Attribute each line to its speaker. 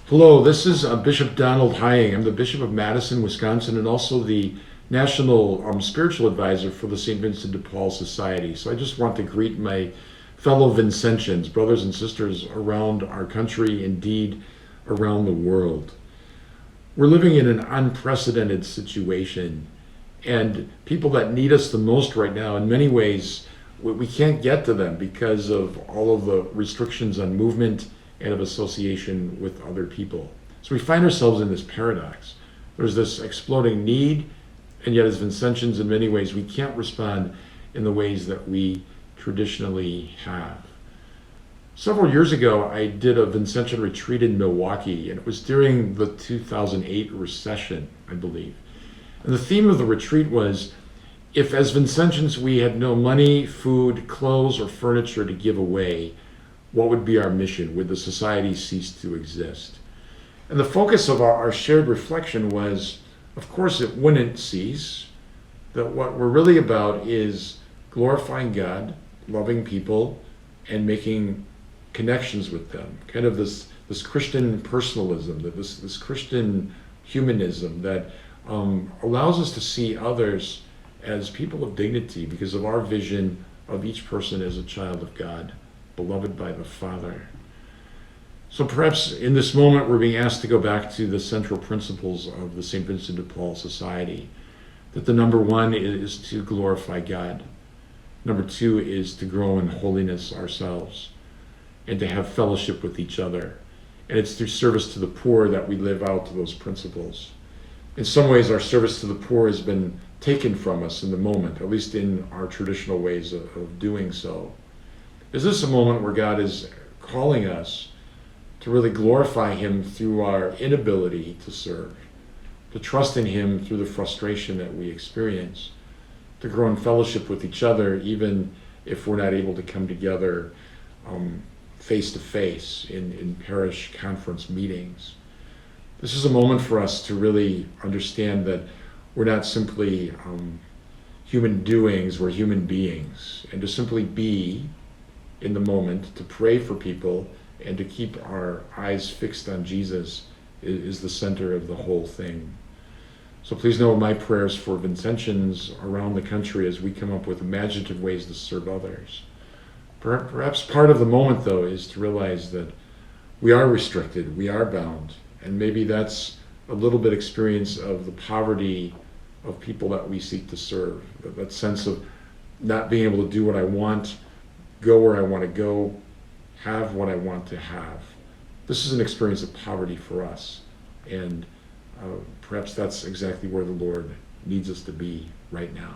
Speaker 1: Hello, this is Bishop Donald Hying. I'm the Bishop of Madison, Wisconsin, and also the National Spiritual Advisor for the St. Vincent de Paul Society. So I just want to greet my fellow Vincentians, brothers and sisters around our country, indeed around the world. We're living in an unprecedented situation, and people that need us the most right now, in many ways, we can't get to them because of all of the restrictions on movement and of association with other people. So we find ourselves in this paradox. There's this exploding need, and yet as Vincentians, in many ways, we can't respond in the ways that we traditionally have. Several years ago, I did a Vincentian retreat in Milwaukee, and it was during the 2008 recession, I believe. And the theme of the retreat was, if as Vincentians we had no money, food, clothes, or furniture to give away, what would be our mission? Would the society cease to exist? And the focus of our shared reflection was, of course, it wouldn't cease. That what we're really about is glorifying God, loving people, and making connections with them. Kind of this Christian personalism, this Christian humanism that allows us to see others as people of dignity because of our vision of each person as a child of God, beloved by the Father. So perhaps in this moment we're being asked to go back to the central principles of the St. Vincent de Paul Society. That the number one is to glorify God. Number two is to grow in holiness ourselves and to have fellowship with each other. And it's through service to the poor that we live out those principles. In some ways our service to the poor has been taken from us in the moment, at least in our traditional ways of doing so. Is this a moment where God is calling us to really glorify Him through our inability to serve, to trust in Him through the frustration that we experience, to grow in fellowship with each other even if we're not able to come together face to face in parish conference meetings? This is a moment for us to really understand that we're not simply human doings, we're human beings, and to simply be in the moment, to pray for people, and to keep our eyes fixed on Jesus is the center of the whole thing. So please know my prayers for Vincentians around the country as we come up with imaginative ways to serve others. Perhaps part of the moment, though, is to realize that we are restricted, we are bound, and maybe that's a little bit experience of the poverty of people that we seek to serve, that sense of not being able to do what I want, go where I want to go, have what I want to have. This is an experience of poverty for us, and perhaps that's exactly where the Lord needs us to be right now.